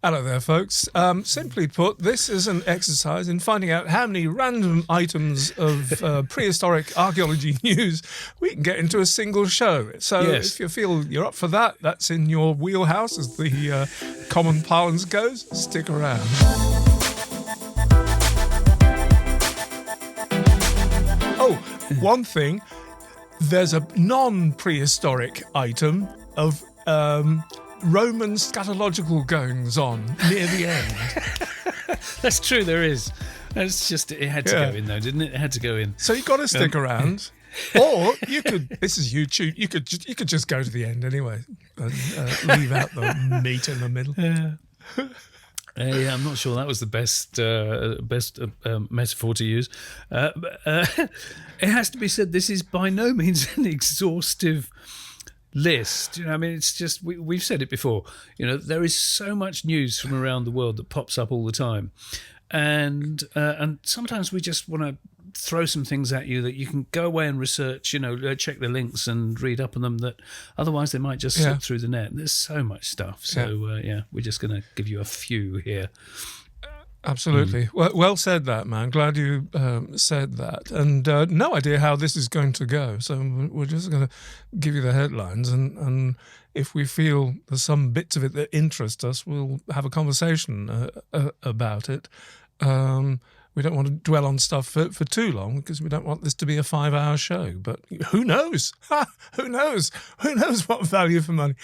Hello there, folks. Simply put, this is an exercise in finding out how many random items of prehistoric archaeology news we can get into a single show. So if you feel you're up for that, that's in your wheelhouse, as the common parlance goes. Stick around. Oh, one thing. There's a non-prehistoric item of Roman scatological goings on near the end. That's true, there is. It's just, it had to go in though, didn't it? It had to go in. So you've got to stick around. Or you could, this is YouTube, you could just go to the end anyway and leave out the meat in the middle. Yeah, I'm not sure that was the best metaphor to use. It has to be said, this is by no means an exhaustive list. I mean, it's just, we've said it before. There is so much news from around the world that pops up all the time, and sometimes we just want to throw some things at you that you can go away and research, check the links and read up on them, that otherwise they might just slip through the net. There's so much stuff. So, we're just going to give you a few here. Absolutely. Well said that, man. Glad you said that. And no idea how this is going to go. So we're just going to give you the headlines. And if we feel there's some bits of it that interest us, we'll have a conversation about it. We don't want to dwell on stuff for too long, because we don't want this to be a 5-hour show. But who knows? Who knows? Who knows what value for money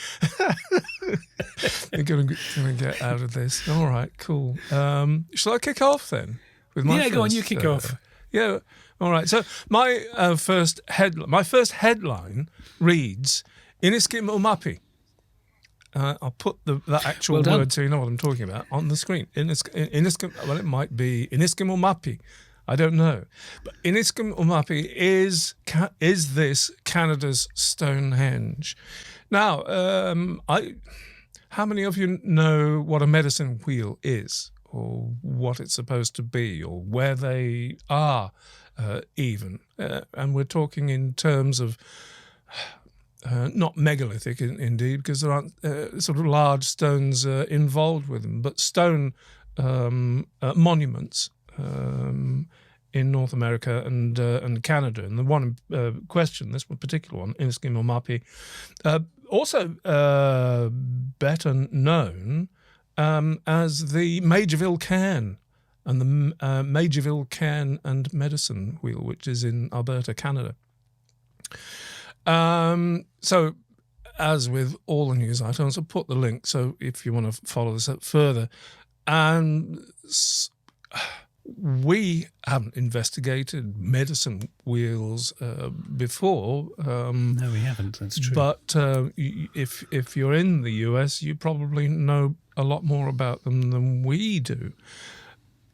you're going to get out of this? All right, cool. Shall I kick off then? With my go on, you kick off. Yeah, all right. So my first headline reads, Iniskim Umaapi. I'll put that actual word, so you know what I'm talking about, on the screen. Iniskim, well, it might be Iniskim Umaapi. I don't know. But Iniskim Umaapi is this Canada's Stonehenge. Now, how many of you know what a medicine wheel is, or what it's supposed to be, or where they are even? And we're talking in terms of... not megalithic, indeed, because there aren't sort of large stones involved with them, but stone monuments in North America and Canada. And the one in question, this one particular one, Iniskim Umaapi, also better known as the Majorville Cairn and the Majorville Cairn and Medicine Wheel, which is in Alberta, Canada. So, as with all the news items, I'll put the link, so if you want to follow this up further. And we haven't investigated medicine wheels before. No, we haven't, that's true. But if you're in the US, you probably know a lot more about them than we do.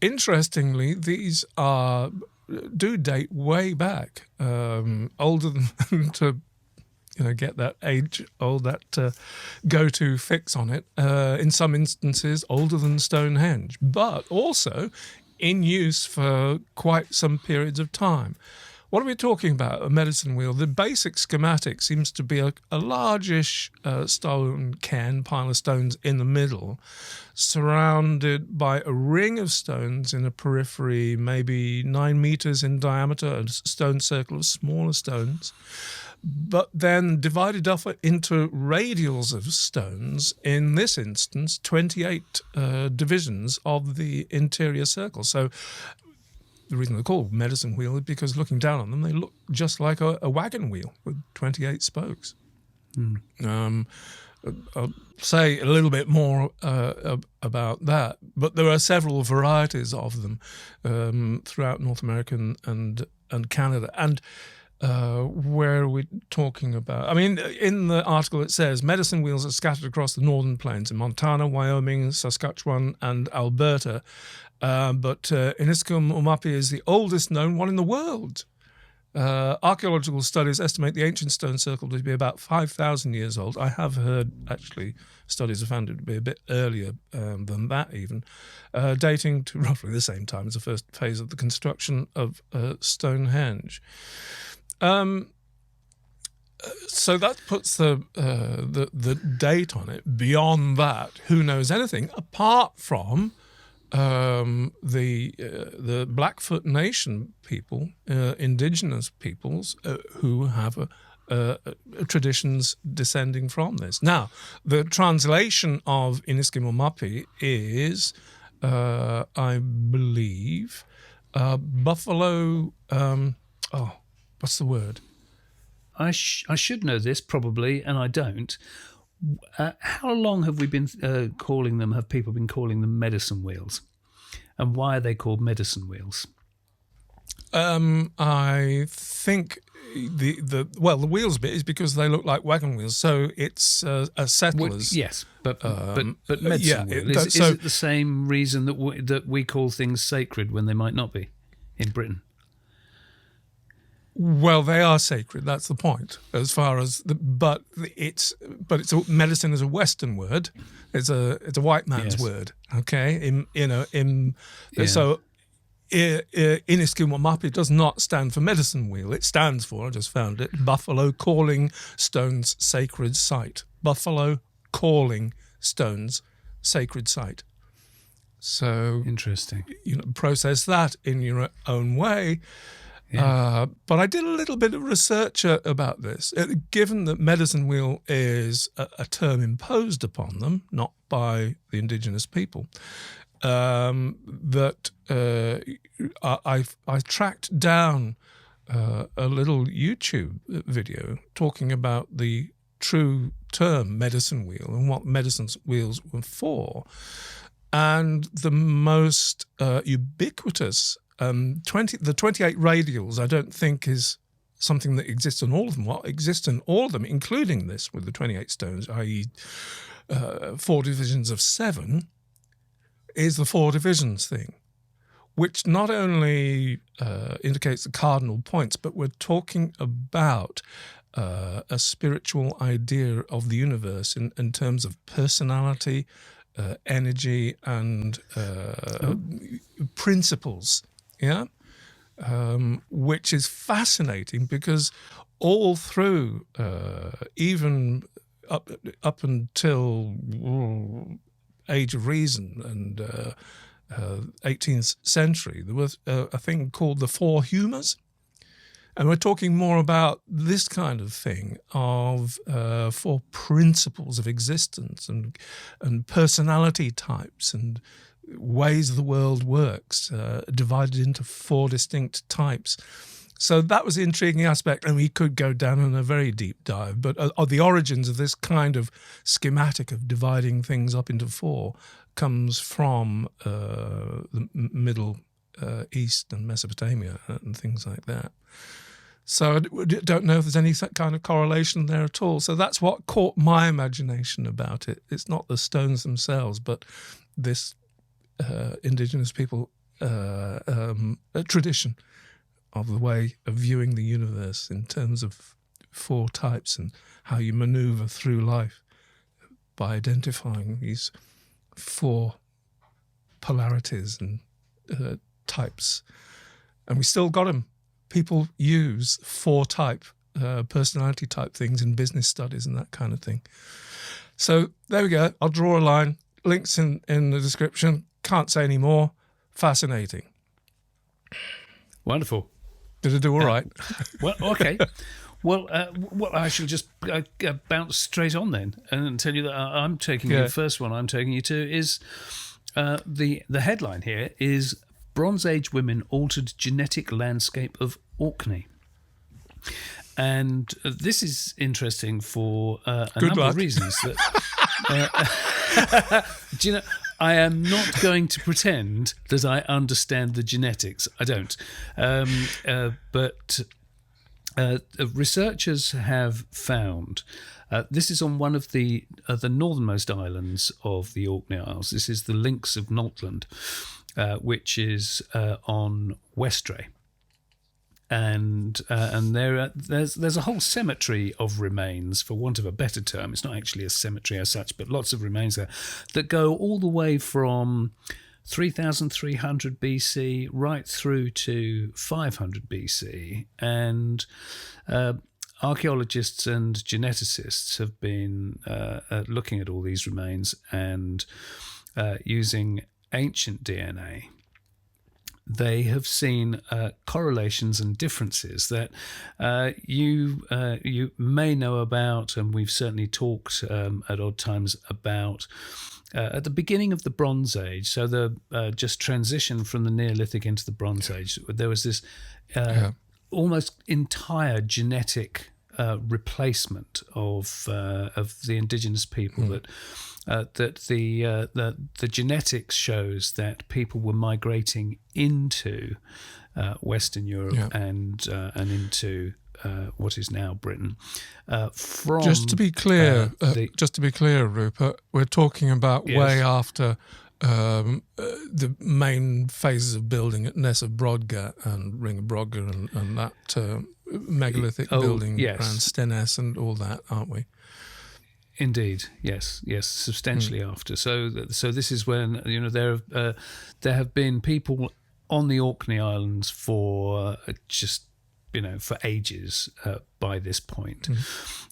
Interestingly, these do date way back, older than to get that age-old, that go-to fix on it. In some instances, older than Stonehenge, but also in use for quite some periods of time. What are we talking about? A medicine wheel. The basic schematic seems to be a largish stone cairn, pile of stones in the middle, surrounded by a ring of stones in a periphery, maybe 9 meters in diameter, a stone circle of smaller stones, but then divided up into radials of stones, in this instance, 28 divisions of the interior circle. So the reason they're called medicine wheel is because looking down on them, they look just like a wagon wheel with 28 spokes. I'll say a little bit more about that, but there are several varieties of them throughout North America and Canada. And where are we talking about? I mean, in the article it says medicine wheels are scattered across the northern plains in Montana, Wyoming, Saskatchewan, and Alberta. But Iniskim Umaapi is the oldest known one in the world. Archaeological studies estimate the ancient stone circle to be about 5,000 years old. I have heard, actually, studies have found it to be a bit earlier than that even, dating to roughly the same time as the first phase of the construction of Stonehenge. So that puts the date on it. Beyond that, who knows anything apart from the Blackfoot Nation people, indigenous peoples who have traditions descending from this. Now, the translation of Iniskim Umaapi is, I believe, buffalo. What's the word? I should know this probably, and I don't. How long have we been calling them? Have people been calling them medicine wheels? And why are they called medicine wheels? I think the wheels bit is because they look like wagon wheels, so it's a settler's. Yes, but medicine wheel. Is it the same reason that we call things sacred when they might not be in Britain? Well, they are sacred. That's the point. As far as medicine is a Western word. It's a white man's word. Okay, so Iniskim Umaapi does not stand for medicine wheel. It stands for, I just found it, Buffalo Calling Stones Sacred Site. Buffalo Calling Stones Sacred Site. So interesting. Process that in your own way. Yeah. But I did a little bit of research about this. Given that medicine wheel is a term imposed upon them, not by the indigenous people, that I tracked down a little YouTube video talking about the true term medicine wheel and what medicine wheels were for. And the most ubiquitous the 28 radials, I don't think is something that exists in all of them. What exists in all of them, including this with the 28 stones, i.e. 4 divisions of 7, is the 4 divisions thing, which not only indicates the cardinal points, but we're talking about a spiritual idea of the universe in terms of personality, energy, and principles. Yeah, which is fascinating because all through, even up until Age of Reason and 18th century, there was a thing called the 4 humours. And we're talking more about this kind of thing of 4 principles of existence and personality types and ways the world works, divided into 4 distinct types. So that was the intriguing aspect, and we could go down on a very deep dive. But the origins of this kind of schematic of dividing things up into 4 comes from the Middle East and Mesopotamia and things like that. So I don't know if there's any kind of correlation there at all. So that's what caught my imagination about it. It's not the stones themselves, but this indigenous people tradition of the way of viewing the universe in terms of 4 types and how you maneuver through life by identifying these 4 polarities and types. And we still got them. People use 4 type personality type things in business studies and that kind of thing. So there we go. I'll draw a line. Links in the description. Can't say any more. Fascinating. Wonderful. Did I do all right? Well, okay. Well, I shall just bounce straight on then and tell you that I'm taking you. The first one I'm taking you to is the headline here is Bronze Age Women Altered Genetic Landscape of Orkney. And this is interesting for a number of reasons. Do you know, I am not going to pretend that I understand the genetics. I don't. But researchers have found, this is on one of the northernmost islands of the Orkney Isles. This is the Links of Noltland, which is on Westray. And there's a whole cemetery of remains, for want of a better term. It's not actually a cemetery as such, but lots of remains there that go all the way from 3,300 BC right through to 500 BC. And archaeologists and geneticists have been looking at all these remains and using ancient DNA. They have seen correlations and differences that you may know about, and we've certainly talked at odd times about. At the beginning of the Bronze Age, so the just transition from the Neolithic into the Bronze Age, there was this almost entire genetic replacement of the indigenous people that the genetics shows that people were migrating into Western Europe and into what is now Britain. From just to be clear, Rupert, we're talking about way after the main phases of building at Ness of Brodgar and Ring of Brodgar and that megalithic building around Stennes and all that, aren't we? Indeed, yes, substantially after. So this is when there have been people on the Orkney Islands for for ages by this point.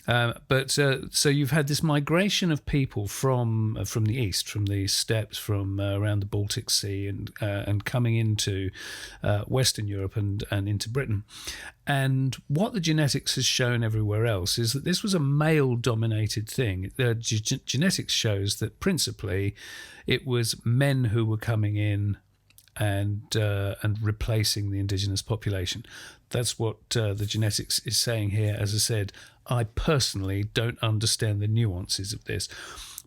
But so you've had this migration of people from the east, from the steppes, from around the Baltic Sea, and coming into Western Europe and into Britain. And what the genetics has shown everywhere else is that this was a male-dominated thing. Genetics shows that principally it was men who were coming in and replacing the indigenous population. That's what the genetics is saying here. As I said, I personally don't understand the nuances of this.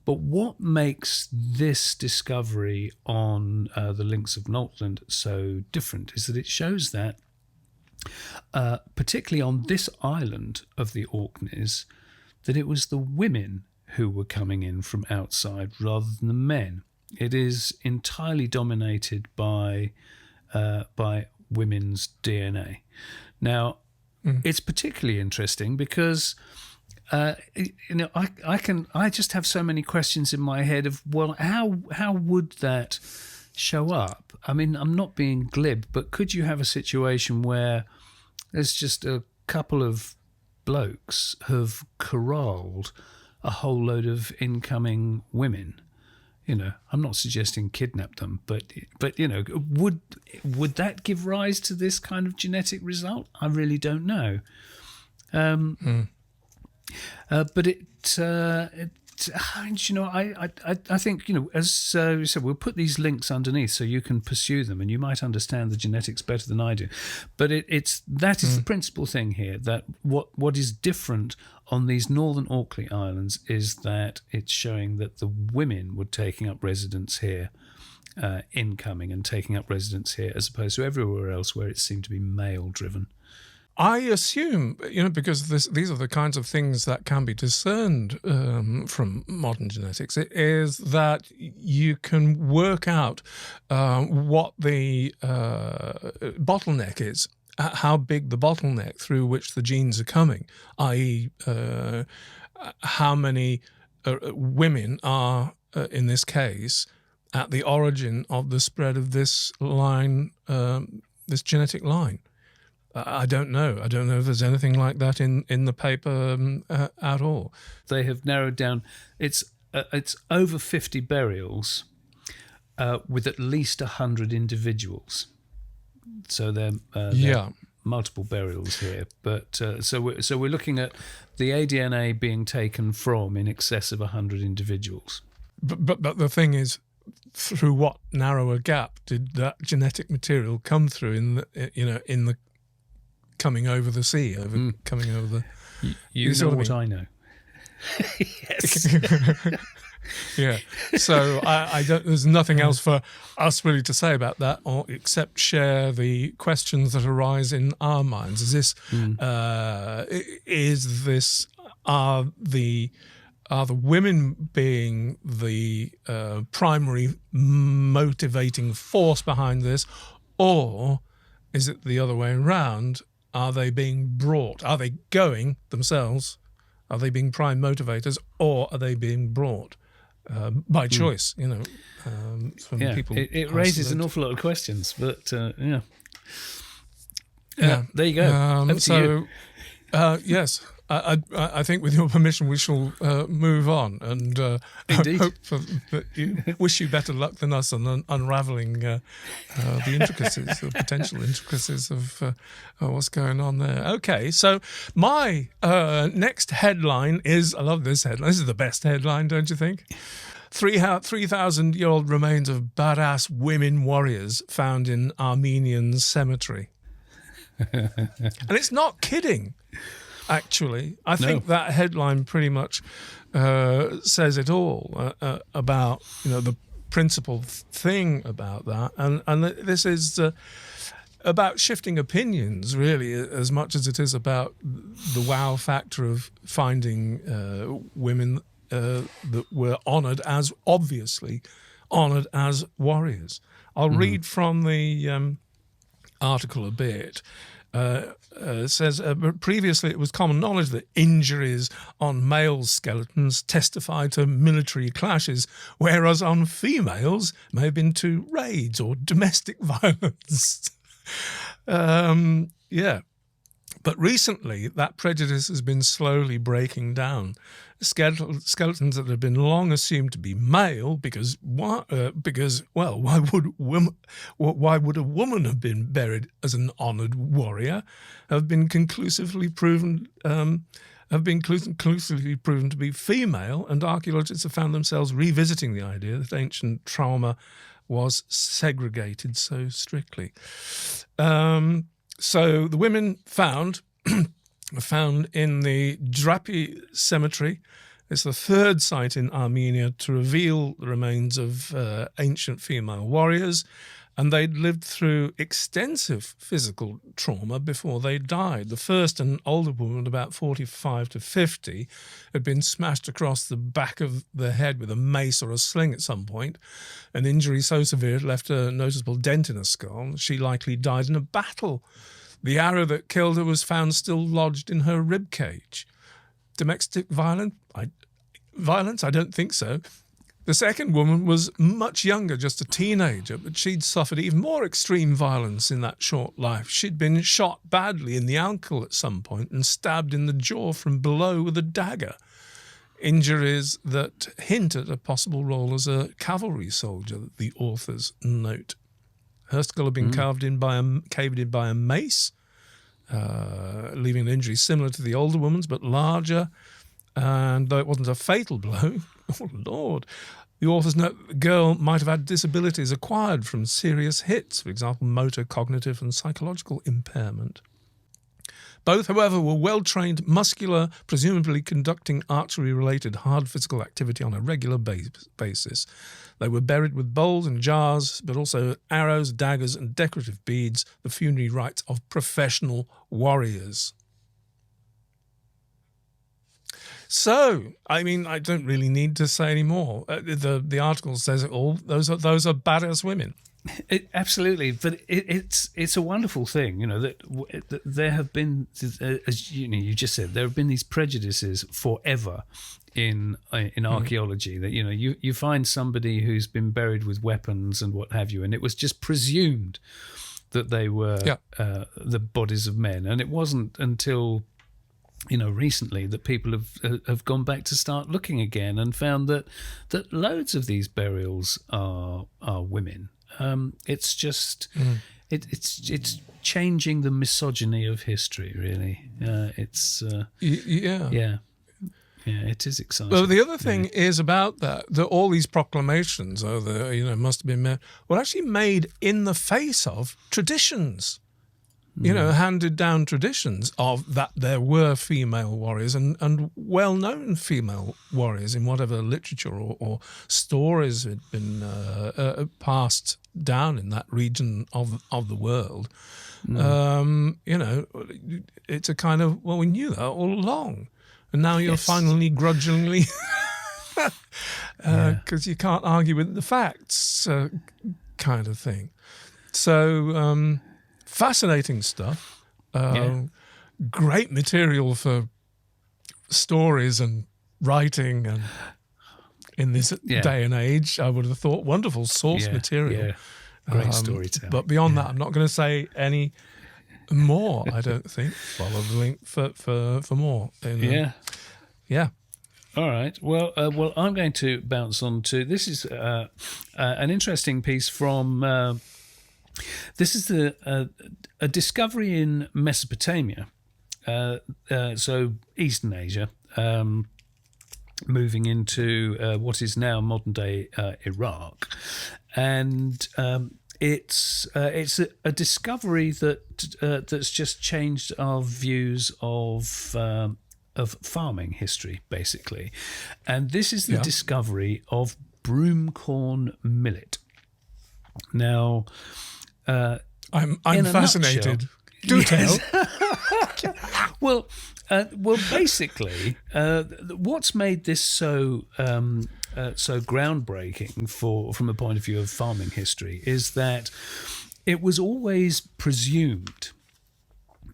But what makes this discovery on the links of Nordland so different is that it shows that, particularly on this island of the Orkneys, that it was the women who were coming in from outside rather than the men. It is entirely dominated by women's DNA. Now, it's particularly interesting because I just have so many questions in my head of, well, how would that show up? I mean, I'm not being glib, but could you have a situation where there's just a couple of blokes have corralled a whole load of incoming women? I'm not suggesting kidnap them, but would that give rise to this kind of genetic result? I really don't know. But I think, as we said, we'll put these links underneath so you can pursue them and you might understand the genetics better than I do. But that is the principal thing here, that what is different on these northern Orkney Islands is that it's showing that the women were taking up residence here, incoming and taking up residence here, as opposed to everywhere else where it seemed to be male-driven. I assume, because these are the kinds of things that can be discerned from modern genetics, it is that you can work out what the bottleneck is, how big the bottleneck through which the genes are coming, i.e. How many women are, in this case, at the origin of the spread of this line, this genetic line. I don't know. I don't know if there's anything like that in the paper at all. They have narrowed down. It's over 50 burials with at least 100 individuals. So there are multiple burials here. But so we're looking at the aDNA being taken from in excess of 100 individuals. But the thing is, through what narrower gap did that genetic material come through in the coming over the sea, coming over the... You know what I know. Yes. Yeah. So I don't. There's nothing else for us really to say about that, or except share the questions that arise in our minds. Is this? Are the women being the primary motivating force behind this, or is it the other way around? Are they being brought? Are they going themselves? Are they being prime motivators, or are they being brought by choice? From people. It raises an awful lot of questions, but there you go. Over to you. Yes. I think, with your permission, we shall move on and Indeed. wish you better luck than us on unraveling the intricacies, the potential intricacies of what's going on there. Okay, so my next headline is, I love this headline. This is the best headline, don't you think? 3,000-year-old remains of badass women warriors found in Armenian cemetery. And it's not kidding. Actually, I think that headline pretty much says it all about the principal thing about that, and this is about shifting opinions really as much as it is about the wow factor of finding women that were obviously honoured as warriors. I'll read from the article a bit. Says previously it was common knowledge that injuries on male skeletons testified to military clashes, whereas on females may have been to raids or domestic violence. But recently that prejudice has been slowly breaking down. Skeletons that have been long assumed to be male because why would a woman have been buried as an honoured warrior have been conclusively proven to be female, and archaeologists have found themselves revisiting the idea that ancient trauma was segregated so strictly. So the women found in the Drapi cemetery. It's the third site in Armenia to reveal the remains of ancient female warriors, and they'd lived through extensive physical trauma before they died. The first, an older woman, about 45 to 50, had been smashed across the back of the head with a mace or a sling at some point, an injury so severe it left a noticeable dent in her skull. She likely died in a battle. The arrow that killed her was found still lodged in her rib cage. Domestic violence? I don't think so. The second woman was much younger, just a teenager, but she'd suffered even more extreme violence in that short life. She'd been shot badly in the ankle at some point and stabbed in the jaw from below with a dagger. Injuries that hint at a possible role as a cavalry soldier, the authors note. Her skull had been caved in by a mace, leaving an injury similar to the older woman's, but larger. And though it wasn't a fatal blow, oh Lord, the authors note that the girl might have had disabilities acquired from serious hits, for example, motor, cognitive and psychological impairment. Both, however, were well-trained, muscular, presumably conducting archery-related hard physical activity on a regular basis. They were buried with bowls and jars, but also arrows, daggers and decorative beads, the funerary rites of professional warriors. So, I mean, I don't really need to say any more. The article says it all. Those are badass women. Absolutely, but it's a wonderful thing, that there have been, as you just said, there have been these prejudices forever in archaeology. That you find somebody who's been buried with weapons and what have you, and it was just presumed that they were the bodies of men, and it wasn't until recently that people have gone back to start looking again and found that loads of these burials are women. It's just it's changing the misogyny of history, really. It is exciting. Well, the other thing is about that all these proclamations, must have been made, were actually made in the face of traditions. Handed down traditions of that there were female warriors and well-known female warriors in whatever literature or stories had been passed down in that region of the world. It's a kind of, we knew that all along. And now you're finally grudgingly, because you can't argue with the facts kind of thing. So... fascinating stuff. Great material for stories and writing, and in this day and age, I would have thought wonderful source material. Great storytelling. But beyond that, I'm not going to say any more, I don't think. Follow the link for more. Yeah. All right. Well, I'm going to bounce on to this. Is an interesting piece from. This is a discovery in Mesopotamia, so Eastern Asia, moving into what is now modern day Iraq, and it's a discovery that's just changed our views of farming history, basically. And this is the discovery of broomcorn millet. Now, I'm fascinated. Do tell. Well, basically, what's made this so groundbreaking from the point of view of farming history is that it was always presumed.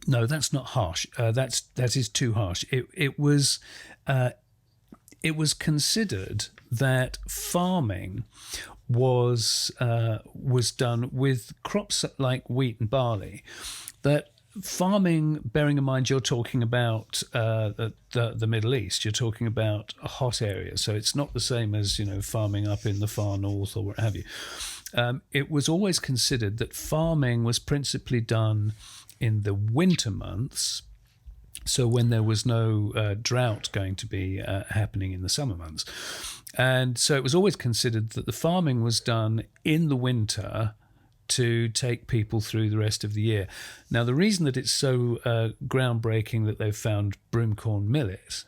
No, that's not harsh. That is too harsh. It was considered that farming was done with crops like wheat and barley. That farming, bearing in mind you're talking about the Middle East, you're talking about a hot area, so it's not the same as farming up in the far north or what have you. It was always considered that farming was principally done in the winter months, so when there was no drought going to be happening in the summer months. And so it was always considered that the farming was done in the winter to take people through the rest of the year. Now, the reason that it's so groundbreaking that they've found broomcorn millet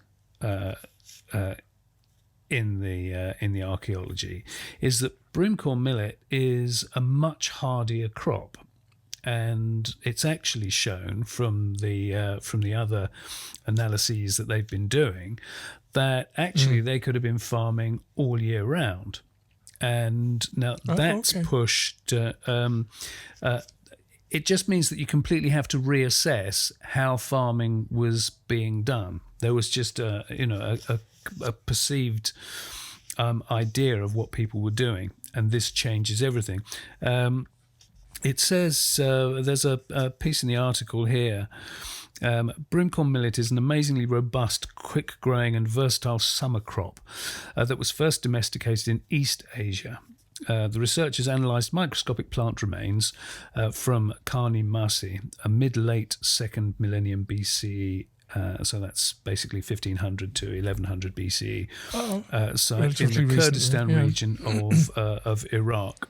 in the archaeology is that broomcorn millet is a much hardier crop. And it's actually shown from the other analyses that they've been doing that actually they could have been farming all year round. And now that's pushed. It just means that you completely have to reassess how farming was being done. There was just a perceived idea of what people were doing, and this changes everything. It says, there's a piece in the article here, broomcorn millet is an amazingly robust, quick-growing and versatile summer crop that was first domesticated in East Asia. The researchers analysed microscopic plant remains from Karni Masi, a mid-late 2nd millennium BCE, so that's basically 1500 to 1100 BCE, site in the Kurdistan region of Iraq.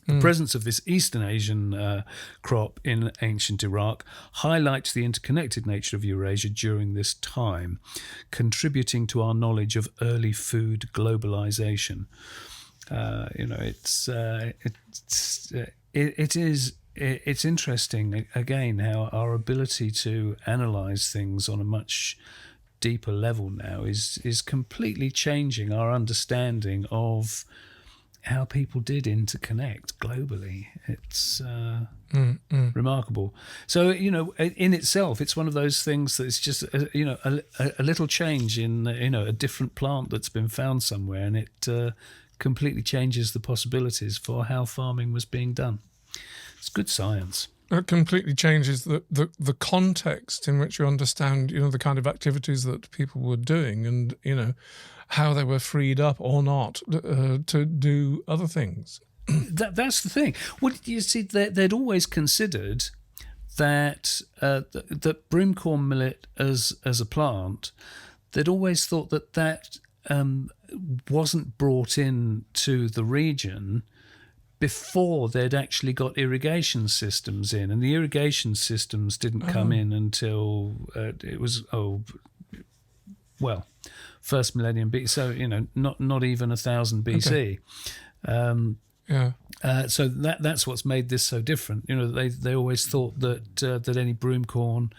The presence of this Eastern Asian crop in ancient Iraq highlights the interconnected nature of Eurasia during this time, contributing to our knowledge of early food globalization. It's interesting again how our ability to analyze things on a much deeper level now is completely changing our understanding of how people did interconnect globally. It's remarkable. So, in itself, it's one of those things that it's just, a little change in, a different plant that's been found somewhere, and it completely changes the possibilities for how farming was being done. It's good science. It completely changes the context in which you understand, the kind of activities that people were doing and, how they were freed up or not to do other things. That's the thing. Well, you see, they'd always considered that that broomcorn millet as a plant, they'd always thought that wasn't brought in to the region before they'd actually got irrigation systems in, and the irrigation systems didn't come in until it was first millennium BC. So not even 1000 BC. So that's what's made this so different. They always thought that any broomcorn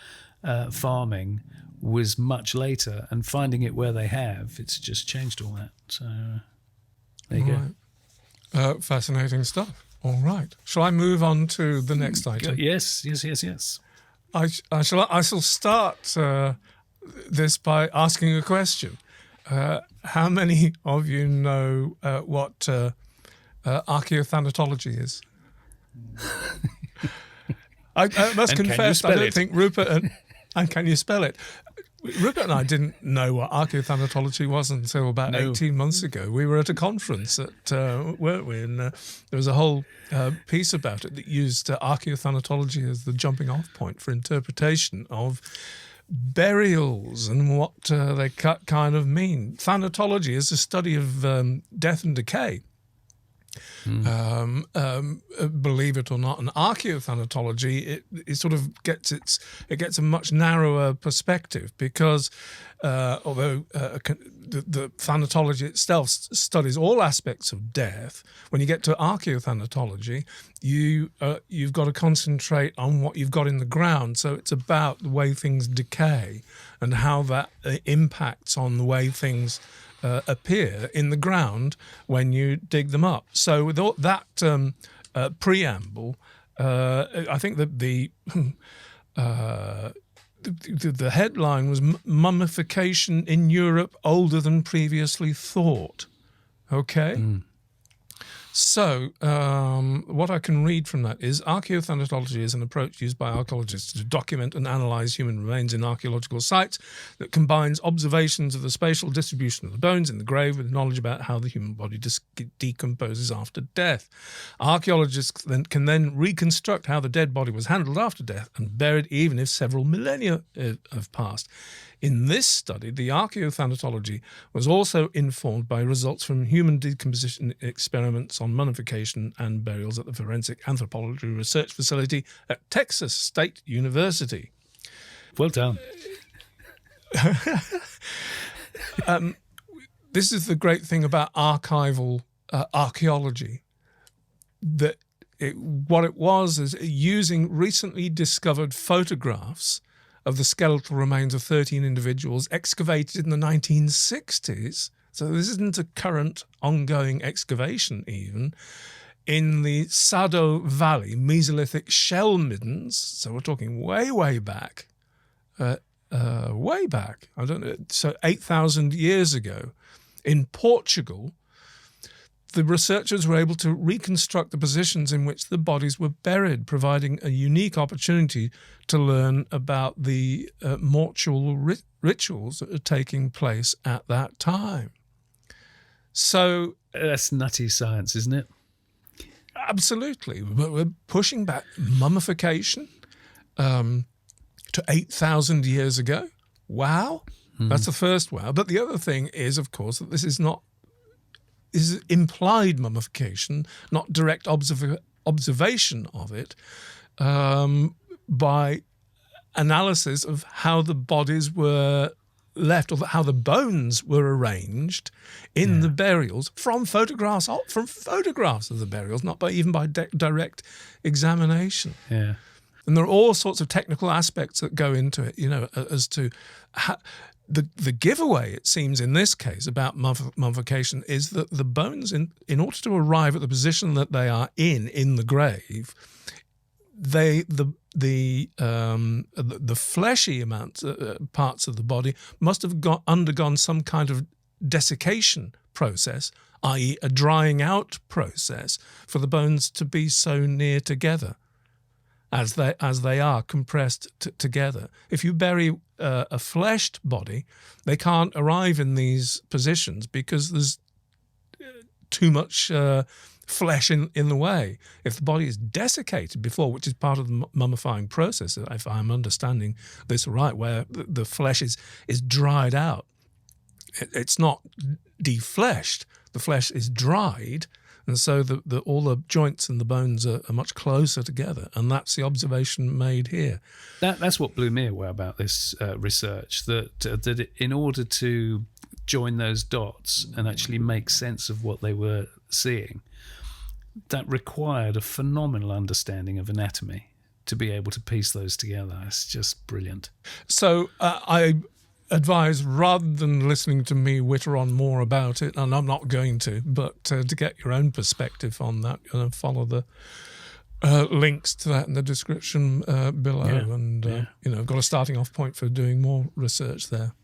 farming was much later, and finding it where they have, it's just changed all that. So there you go. Fascinating stuff. All right. Shall I move on to the next item? Yes. I shall start this by asking a question. How many of you know what archaeothanatology is? I must And can you confess, I spell don't it? think Rupert and can you spell it? Rupert and I didn't know what archaeothanatology was until about 18 months ago. We were at a conference, weren't we? And there was a whole piece about it that used archaeothanatology as the jumping off point for interpretation of burials and what they kind of mean. Thanatology is a study of death and decay. Believe it or not, and archaeothanatology it sort of gets a much narrower perspective because although the thanatology itself studies all aspects of death, when you get to archaeothanatology, you've got to concentrate on what you've got in the ground. So it's about the way things decay and how that impacts on the way things appear in the ground when you dig them up. So with all that preamble, I think that the headline was "Mummification in Europe older than previously thought." Okay. So what I can read from that is archaeothanatology is an approach used by archaeologists to document and analyse human remains in archaeological sites that combines observations of the spatial distribution of the bones in the grave with knowledge about how the human body decomposes after death. Archaeologists can then reconstruct how the dead body was handled after death and buried even if several millennia have passed. In this study, the archaeothanatology was also informed by results from human decomposition experiments on mummification and burials at the Forensic Anthropology Research Facility at Texas State University. Well done. This is the great thing about archival archaeology, that what it was is using recently discovered photographs of the skeletal remains of 13 individuals excavated in the 1960s. So this isn't a current ongoing excavation even. In the Sado Valley, Mesolithic shell middens, so we're talking way back, way back, I don't know, so 8,000 years ago, in Portugal, the researchers were able to reconstruct the positions in which the bodies were buried, providing a unique opportunity to learn about the mortual rituals that are taking place at that time. So that's nutty science, isn't it? Absolutely. But we're pushing back mummification to 8,000 years ago. Wow. That's the first wow. But the other thing is, of course, that this is implied mummification, not direct observation of it, by analysis of how the bodies were left, or how the bones were arranged in the burials from photographs of the burials, not even by direct examination. Yeah. And there are all sorts of technical aspects that go into it, as to how. The giveaway, it seems, in this case about mummification is that the bones, in order to arrive at the position that they are in the grave, the fleshy parts of the body must have undergone some kind of desiccation process, i.e. a drying out process, for the bones to be so near together as they are compressed together. If you bury a fleshed body, they can't arrive in these positions because there's too much flesh in the way. If the body is desiccated before, which is part of the mummifying process, if I'm understanding this right, where the flesh is dried out, it's not defleshed. The flesh is dried, and so all the joints and the bones are much closer together, and that's the observation made here. That's what blew me away about this research, that in order to join those dots and actually make sense of what they were seeing, that required a phenomenal understanding of anatomy to be able to piece those together. It's just brilliant. So I advise, rather than listening to me witter on more about it, and I'm not going to, but to get your own perspective on that, follow the links to that in the description below. I've got a starting off point for doing more research there.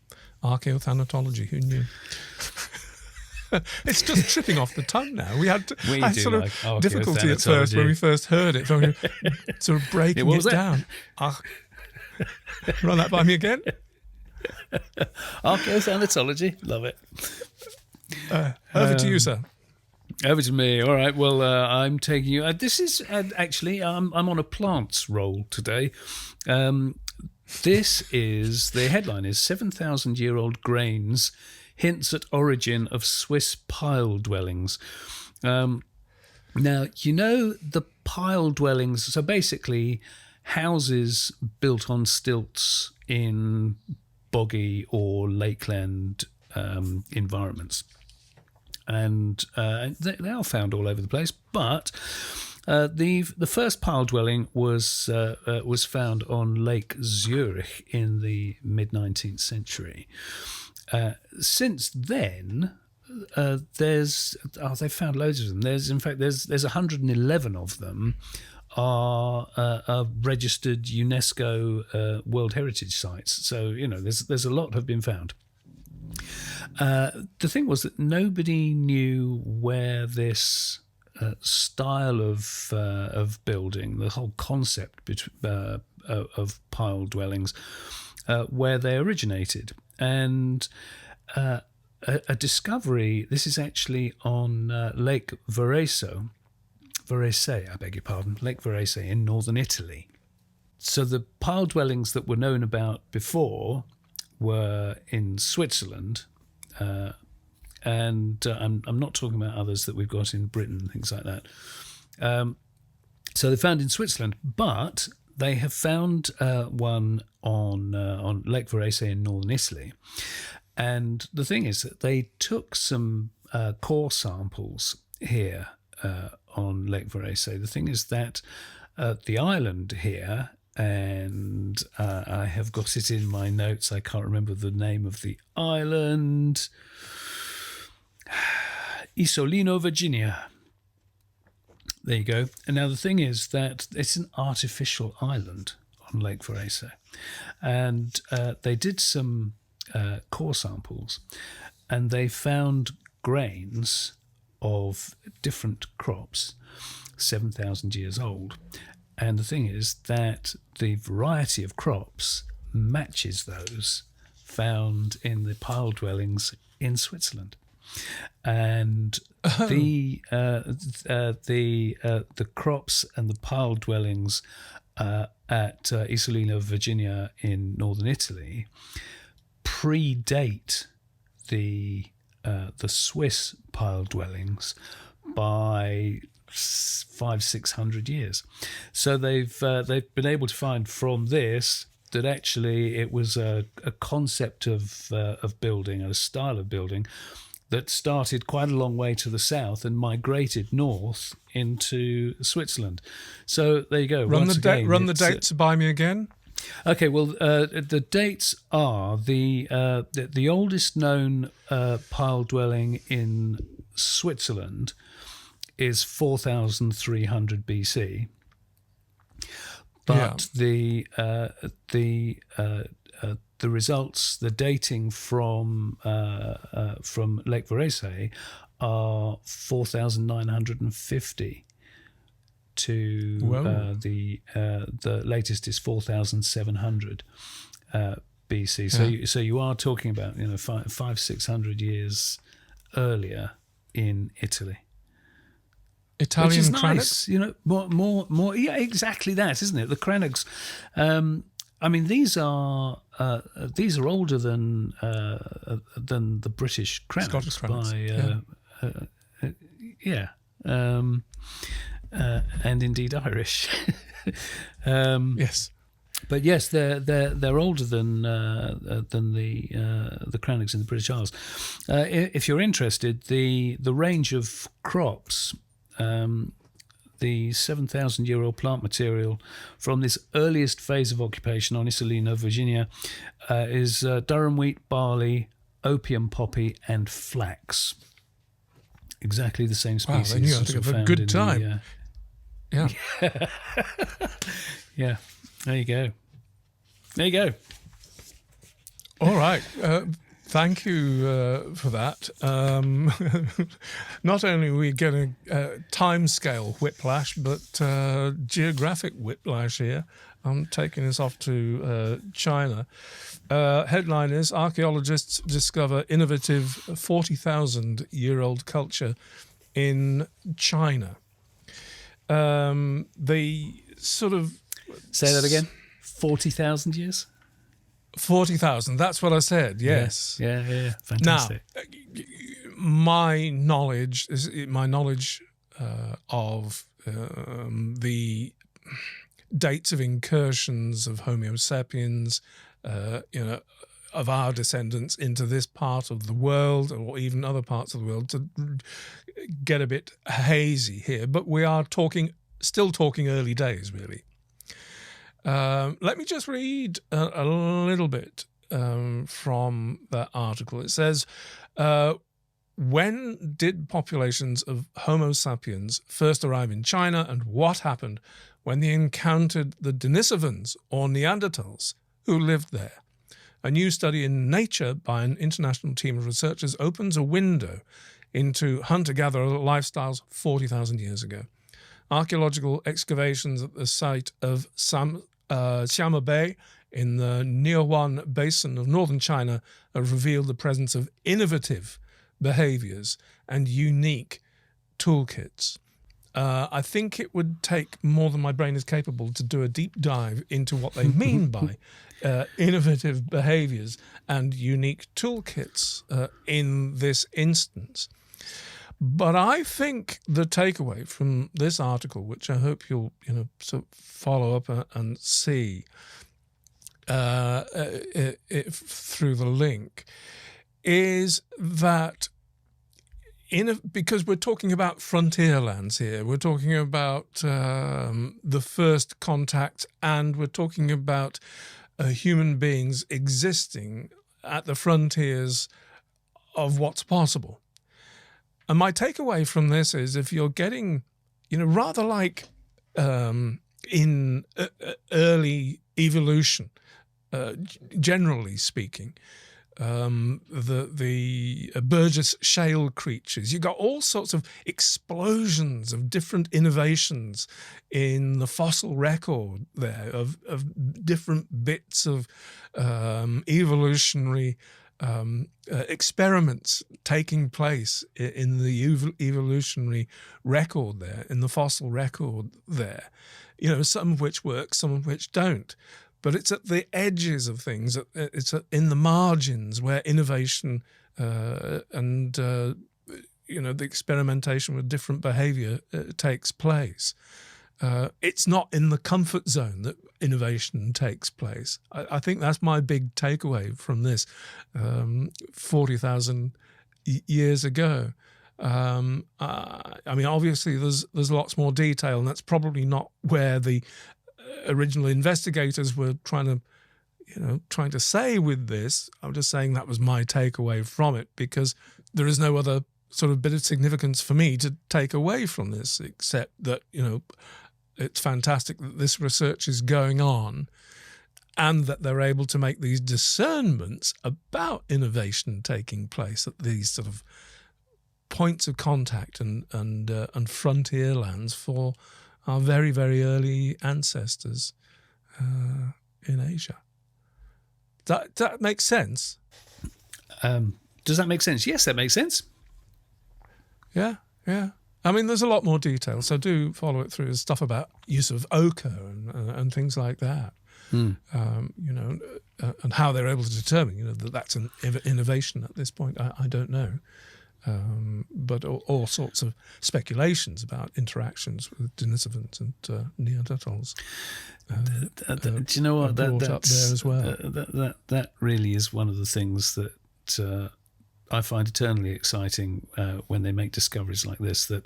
Archaeothanatology, who knew? It's just tripping off the tongue now. I had like difficulty at first when we first heard it, so sort of breaking it down. Run that by me again. Archaeology, love it. Over to you, sir. Over to me. All right. Well, I'm taking you. This is actually I'm on a plants roll today. This is the headline is 7,000-year-old grains hints at origin of Swiss pile dwellings. Now the pile dwellings. So basically, houses built on stilts in boggy or lakeland environments. And they are found all over the place. But the first pile dwelling was found on Lake Zurich in the mid-19th century. Since then, they've found loads of them. There's 111 of them are registered UNESCO World Heritage Sites. So there's a lot have been found. The thing was that nobody knew where this style of building, the whole concept of pile dwellings, where they originated. And a discovery, this is actually on Lake Varese, I beg your pardon, Lake Varese in northern Italy. So the pile dwellings that were known about before were in Switzerland, and I'm not talking about others that we've got in Britain, things like that. So they're found in Switzerland, but they have found one on Lake Varese in northern Italy. And the thing is that they took some core samples here on Lake Varese. The thing is that the island here, and I have got it in my notes, I can't remember the name of the island, Isolino, Virginia. There you go. And now the thing is that it's an artificial island on Lake Varese. And they did some core samples, and they found grains of different crops, 7,000 years old. And the thing is that the variety of crops matches those found in the pile dwellings in Switzerland. And the crops and the pile dwellings at Isolino, Virginia in northern Italy predate the Swiss pile dwellings by 500-600 years. So they've been able to find from this that actually it was a concept of building, a style of building that started quite a long way to the south and migrated north into Switzerland. So there you go. Run the dates by me again. Okay, well, the dates are the oldest known pile dwelling in Switzerland is 4,300 BC, but the results, the dating from Lake Varese are 4,950 to the latest is 4,700 BC. So you are talking about 500-600 years earlier in Italy. Italian, which is nice, more. Yeah, exactly that, isn't it? The crannogs. These are older than the British crannogs. Scottish crannogs. And indeed Irish. Yes. But yes, they're older than the crannogs in the British Isles. If you're interested, the range of crops, the 7,000-year-old plant material from this earliest phase of occupation on Isolino, Virginia, is durum wheat, barley, opium poppy, and flax. Exactly the same species. Wow, they knew how to have a good time. Yeah. Yeah. There you go. All right. Thank you for that. Not only are we getting timescale whiplash, but geographic whiplash here. I'm taking us off to China. Headline is, archaeologists discover innovative 40,000-year-old culture in China. They sort of... Say that again? 40,000 years? 40,000, that's what I said, yes. Yeah. Fantastic. Now, my knowledge of the dates of incursions of Homo sapiens, of our descendants into this part of the world or even other parts of the world, to get a bit hazy here. But we are still talking early days, really. Let me just read a little bit from that article. It says, when did populations of Homo sapiens first arrive in China, and what happened when they encountered the Denisovans or Neanderthals who lived there? A new study in Nature by an international team of researchers opens a window into hunter-gatherer lifestyles 40,000 years ago. Archaeological excavations at the site of Xiama Bay in the Niuan Basin of northern China have revealed the presence of innovative behaviors and unique toolkits. I think it would take more than my brain is capable to do a deep dive into what they mean by innovative behaviors and unique toolkits in this instance. But I think the takeaway from this article, which I hope you'll sort of follow up and see through the link, is that because we're talking about frontier lands here, we're talking about the first contact, and we're talking about human beings existing at the frontiers of what's possible. And my takeaway from this is, if you're getting, rather like in early evolution, generally speaking, the Burgess shale creatures, you got all sorts of explosions of different innovations in the fossil record there of different bits of evolutionary experiments taking place in the evolutionary record there, in the fossil record there, some of which work, some of which don't. But it's at the edges of things, it's in the margins where innovation and the experimentation with different behavior takes place. It's not in the comfort zone that innovation takes place. I think that's my big takeaway from this 40,000 years ago. I mean, obviously there's lots more detail, and that's probably not where the original investigators were trying to say with this. I'm just saying that was my takeaway from it, because there is no other sort of bit of significance for me to take away from this, except that, it's fantastic that this research is going on and that they're able to make these discernments about innovation taking place at these sort of points of contact and frontier lands for our very, very early ancestors in Asia. That makes sense? Does that make sense? Yes, that makes sense. Yeah. I mean, there's a lot more detail, so do follow it through. There's stuff about use of ochre and things like that. And how they're able to determine, that that's an innovation at this point. I don't know. But all sorts of speculations about interactions with Denisovans and Neanderthals. Do you know what? That's up there as well. That really is one of the things that I find eternally exciting when they make discoveries like this. That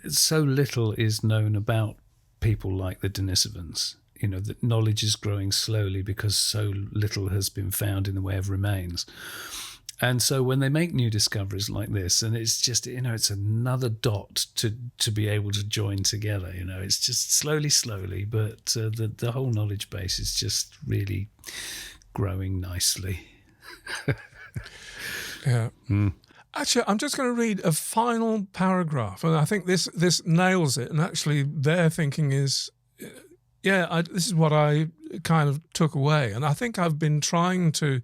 so little is known about people like the Denisovans. That knowledge is growing slowly because so little has been found in the way of remains. And so when they make new discoveries like this, and it's just, it's another dot to be able to join together, it's just slowly, but the whole knowledge base is just really growing nicely. Yeah. Actually, I'm just going to read a final paragraph, and I think this nails it. And actually, their thinking is, this is what I kind of took away, and I think I've been trying to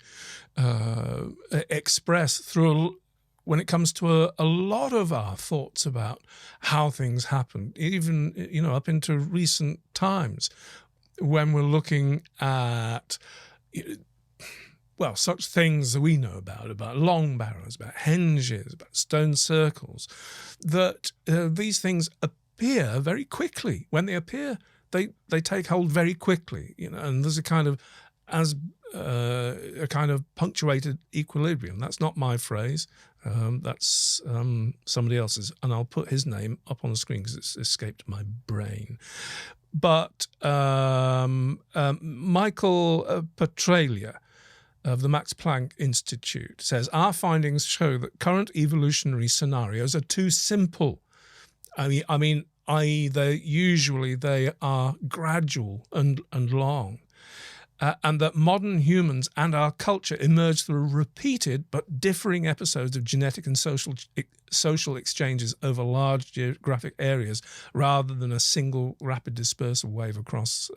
express through when it comes to a lot of our thoughts about how things happen, even up into recent times, when we're looking at such things that we know about long barrows, about henges, about stone circles, that these things appear very quickly. When they appear, they take hold very quickly, and there's a kind of punctuated equilibrium. That's not my phrase. That's somebody else's, and I'll put his name up on the screen because it's escaped my brain. But Michael Petralia of the Max Planck Institute says, our findings show that current evolutionary scenarios are too simple. I mean, i.e. they are gradual and long, and that modern humans and our culture emerged through repeated but differing episodes of genetic and social exchanges over large geographic areas, rather than a single rapid dispersal wave across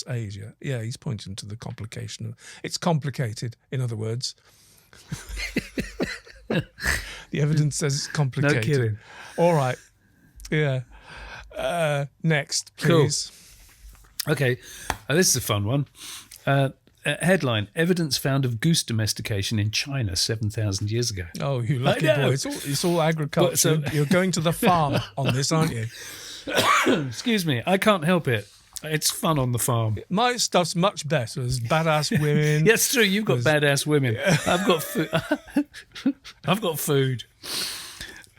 Asia. Yeah, he's pointing to the complication. It's complicated, in other words. The evidence says it's complicated. No kidding. All right. Yeah. Next, please. Cool. Okay. This is a fun one. Headline: Evidence found of goose domestication in China 7,000 years ago. Oh, you lucky boy. It's all agriculture. But, you're going to the farm on this, aren't you? Excuse me. I can't help it. It's fun on the farm. My stuff's much better. There's badass women. Yeah, it's true. You've got badass women. Yeah. I've got food.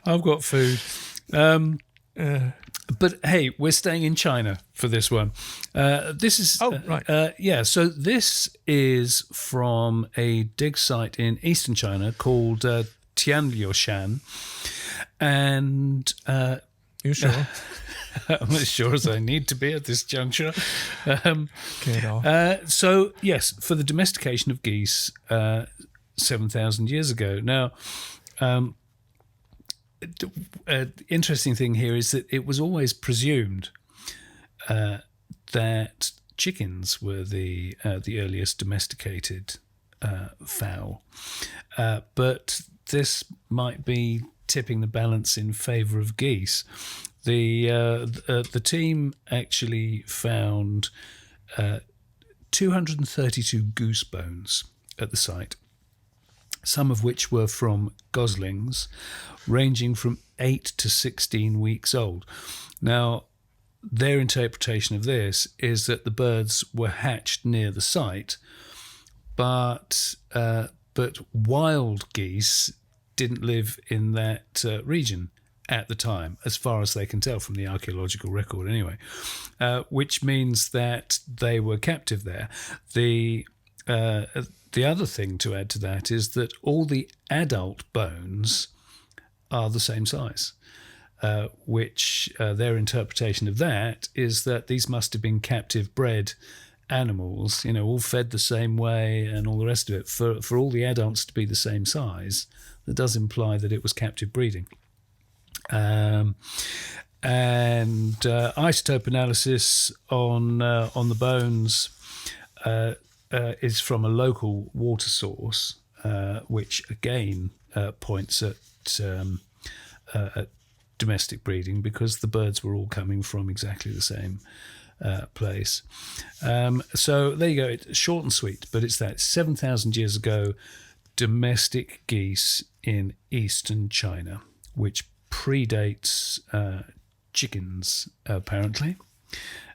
I've got food. But hey, we're staying in China for this one. This is right. So this is from a dig site in eastern China called Tianliushan, and you sure? I'm as sure as I need to be at this juncture. Get off. So yes, for the domestication of geese 7,000 years ago. Now. Interesting thing here is that it was always presumed that chickens were the earliest domesticated fowl, but this might be tipping the balance in favour of geese. The team actually found 232 goose bones at the site, some of which were from goslings, ranging from 8 to 16 weeks old. Now, their interpretation of this is that the birds were hatched near the site, but wild geese didn't live in that region at the time, as far as they can tell from the archaeological record anyway, which means that they were captive there. The other thing to add to that is that all the adult bones are the same size, which their interpretation of that is that these must have been captive bred animals, all fed the same way and all the rest of it. For all the adults to be the same size, that does imply that it was captive breeding. And isotope analysis on the bones is from a local water source, which again points at domestic breeding, because the birds were all coming from exactly the same place. So there you go. It's short and sweet, but it's that 7,000 years ago, domestic geese in eastern China, which predates chickens, apparently.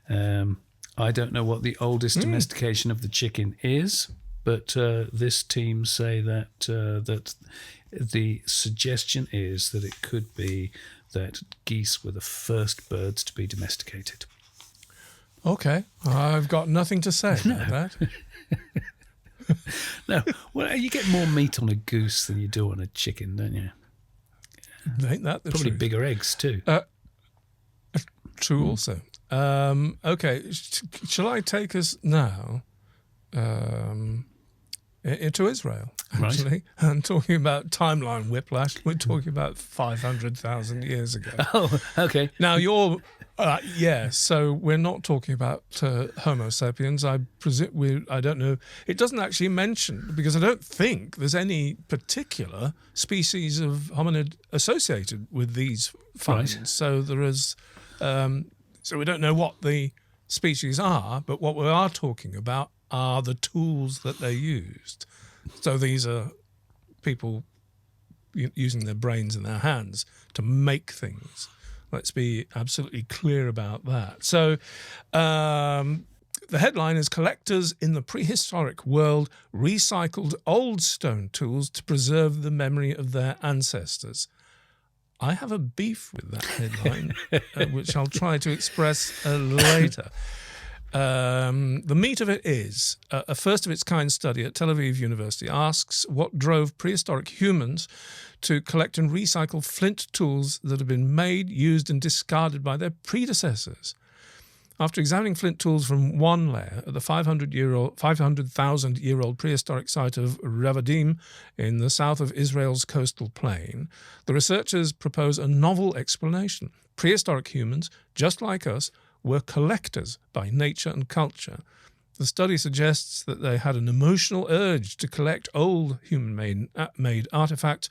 I don't know what the oldest domestication of the chicken is, but this team say that that the suggestion is that it could be that geese were the first birds to be domesticated. Okay, I've got nothing to say about that. No, well, you get more meat on a goose than you do on a chicken, don't you? Ain't that the Probably truth? bigger eggs too. True also. Okay, shall I take us now to Israel, Right. actually. And talking about timeline whiplash, we're talking about 500,000 years ago. Oh, okay. Now, so we're not talking about Homo sapiens. I presume I don't know. It doesn't actually mention, because I don't think there's any particular species of hominid associated with these finds. Right. So there is, so we don't know what the species are, but what we are talking about are the tools that they used. So these are people using their brains and their hands to make things. Let's be absolutely clear about that. So the headline is "Collectors in the Prehistoric World Recycled Old Stone Tools to Preserve the Memory of Their Ancestors." I have a beef with that headline, which I'll try to express later. The meat of it is a first-of-its-kind study at Tel Aviv University asks what drove prehistoric humans to collect and recycle flint tools that have been made, used and discarded by their predecessors. After examining flint tools from one layer at the 500,000-year-old prehistoric site of Ravadim in the south of Israel's coastal plain, the researchers propose a novel explanation. Prehistoric humans, just like us, were collectors by nature and culture. The study suggests that they had an emotional urge to collect old human-made artifacts,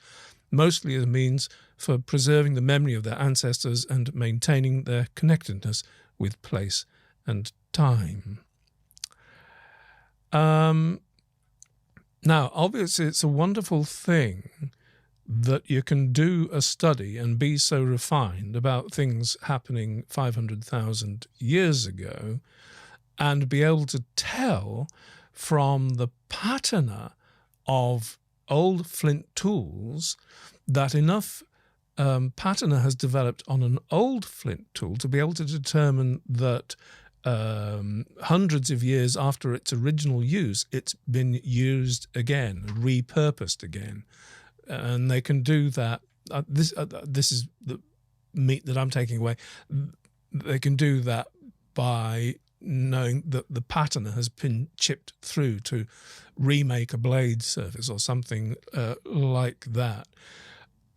mostly as a means for preserving the memory of their ancestors and maintaining their connectedness with place and time. Now, obviously, it's a wonderful thing that you can do a study and be so refined about things happening 500,000 years ago and be able to tell from the patina of old flint tools that enough patina has developed on an old flint tool to be able to determine that hundreds of years after its original use, it's been used again, repurposed again. And they can do that. This is the meat that I'm taking away. They can do that by knowing that the patina has been chipped through to remake a blade surface or something like that.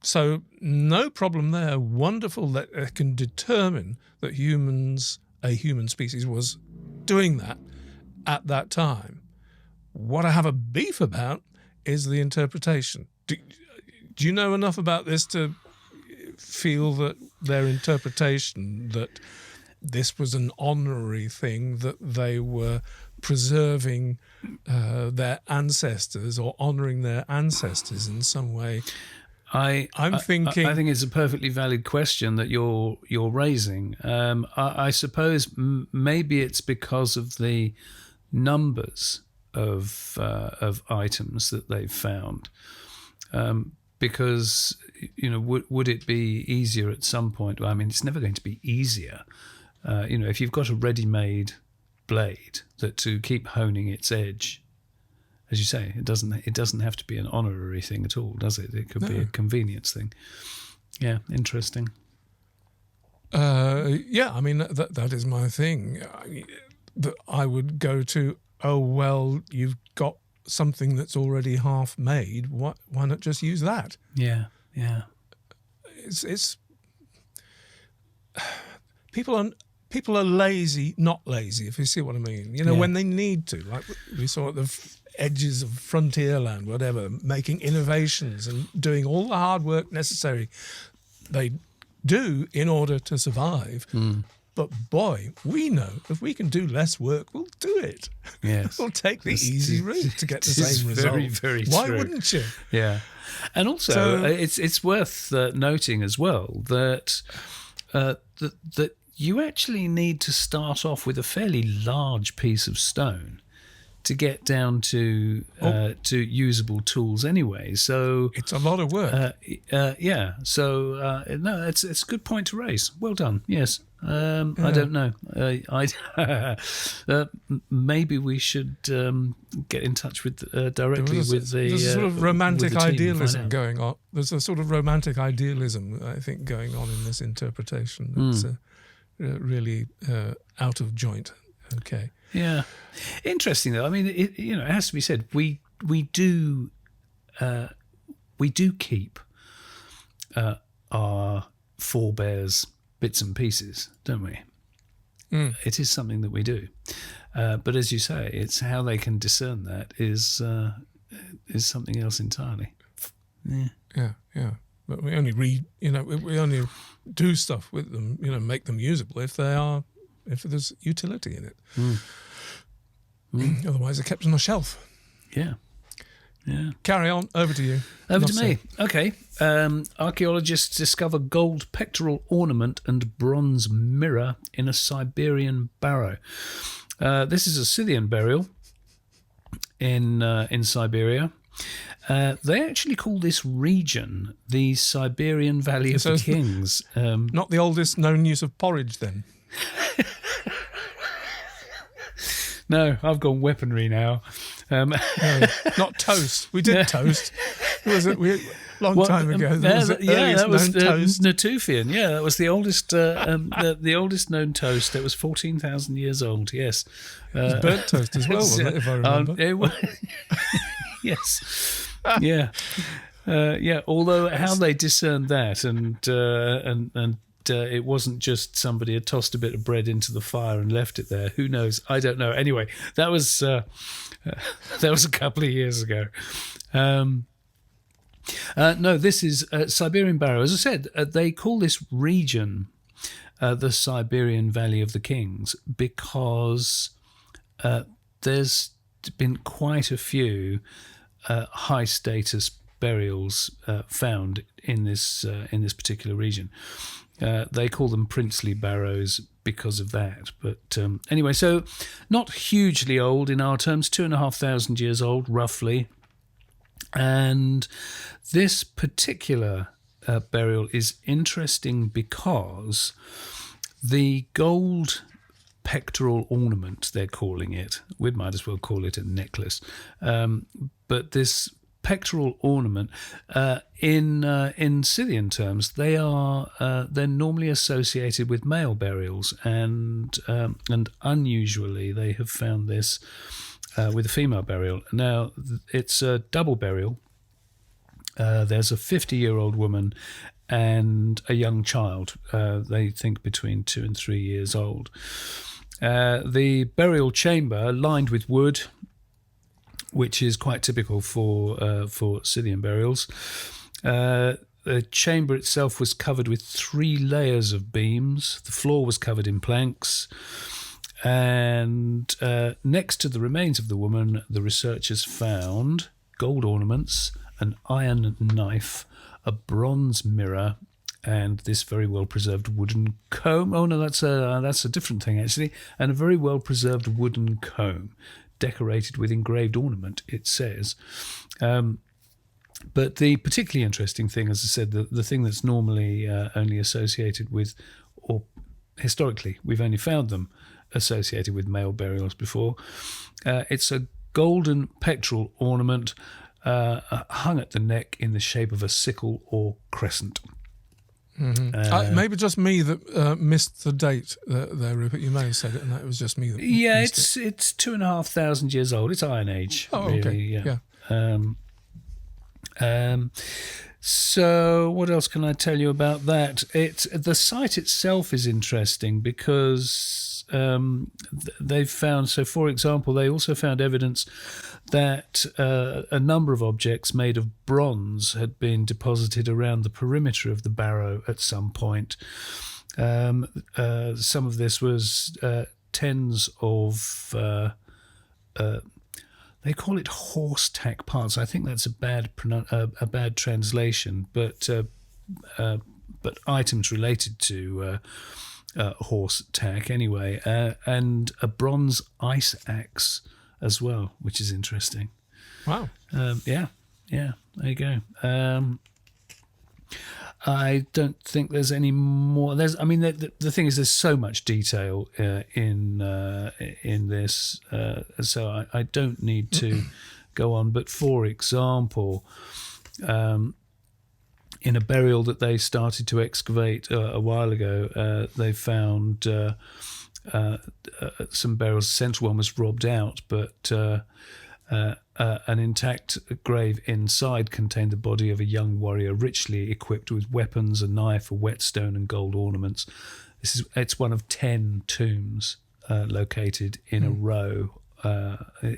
So no problem there. Wonderful that they can determine that a human species was doing that at that time. What I have a beef about is the interpretation. Do you know enough about this to feel that their interpretation, that this was an honorary thing, that they were preserving their ancestors or honouring their ancestors in some way? I'm thinking. I think it's a perfectly valid question that you're raising. I suppose maybe it's because of the numbers of items that they've found. Because would it be easier at some point? Well, I mean, it's never going to be easier. If you've got a ready-made blade that to keep honing its edge, as you say, it doesn't have to be an honorary thing at all, does it? It could be a convenience thing. Yeah, interesting. Yeah, I mean that is my thing. That I would go to. Oh well, you've got something that's already half made. Why not just use that? Yeah. It's people are lazy, not lazy, if you see what I mean. When they need to, like we saw at the edges of frontier land, whatever, making innovations and doing all the hard work necessary they do in order to survive. But boy, we know if we can do less work, we'll do it. Yes. We'll take the easy route to get the same result. Very, very Why true. wouldn't you? Yeah. And also, it's worth noting as well that that you actually need to start off with a fairly large piece of stone to get down to usable tools anyway. So it's a lot of work. Yeah. So no, it's a good point to raise. Well done. Yes. I don't know. Maybe we should get in touch with directly with the. There's a sort of romantic with the team idealism going on. There's a sort of romantic idealism, I think, going on in this interpretation. That's really out of joint. Okay. Yeah, interesting though. I mean, it has to be said. We do keep our forebears' bits and pieces, don't we? It is something that we do, but as you say, it's how they can discern that is something else entirely. Yeah. But we only we only do stuff with them, make them usable if there's utility in it. Otherwise, they're kept on a shelf. Yeah. Carry on. Over to you. Over to me. Okay. Archaeologists discover gold pectoral ornament and bronze mirror in a Siberian barrow. This is a Scythian burial in Siberia. They actually call this region the Siberian Valley of the Kings. Not the oldest known use of porridge, then. No, I've gone weaponry now. No, not toast. We did toast. It was a long time ago. That was toast. Natufian. Yeah, that was the oldest the oldest known toast. That was 14,000 years old. Yes, it was burnt toast as well, wasn't it? If I remember. Yes. Yeah. Although how they discerned that, and it wasn't just somebody had tossed a bit of bread into the fire and left it there. Who knows? I don't know. Anyway, that was a couple of years ago. No, this is Siberian barrow. As I said, they call this region the Siberian Valley of the Kings because there's been quite a few high status burials found in this particular region. They call them princely barrows because of that. But anyway, so not hugely old in our terms, 2,500 years old, roughly. And this particular burial is interesting because the gold pectoral ornament, they're calling it, we might as well call it a necklace, but this pectoral ornament, in Scythian terms, they're normally associated with male burials, and unusually they have found this with a female burial. Now it's a double burial. There's a 50-year-old woman and a young child. They think between 2 and 3 years old. The burial chamber lined with wood, which is quite typical for Scythian burials. The chamber itself was covered with 3 layers of beams. The floor was covered in planks. And next to the remains of the woman, the researchers found gold ornaments, an iron knife, a bronze mirror, and this very well-preserved wooden comb. Oh, no, that's a different thing, actually. And a very well-preserved wooden comb, decorated with engraved ornament, it says. But the particularly interesting thing, as I said, the thing that's normally only associated with, or historically, we've only found them associated with male burials before. It's a golden pectoral ornament hung at the neck in the shape of a sickle or crescent. Mm-hmm. Maybe just me that missed the date there, Rupert. You may have said it, and that was just me that missed it. It's 2,500 years old. It's Iron Age. Oh, really, okay. Yeah. So what else can I tell you about that? The site itself is interesting because they've found, so for example, they also found evidence that a number of objects made of bronze had been deposited around the perimeter of the barrow at some point. Some of this was tens of they call it horse tack parts. I think that's a bad translation, but items related to horse tack anyway, and a bronze ice axe as well, which is interesting. Wow. Yeah, there you go. I don't think there's any more. The thing is, there's so much detail in this, so I don't need to go on. But for example, in a burial that they started to excavate a while ago, they found some burials. The central one was robbed out, but An intact grave inside contained the body of a young warrior richly equipped with weapons, a knife, a whetstone, and gold ornaments. It's one of 10 tombs located in a row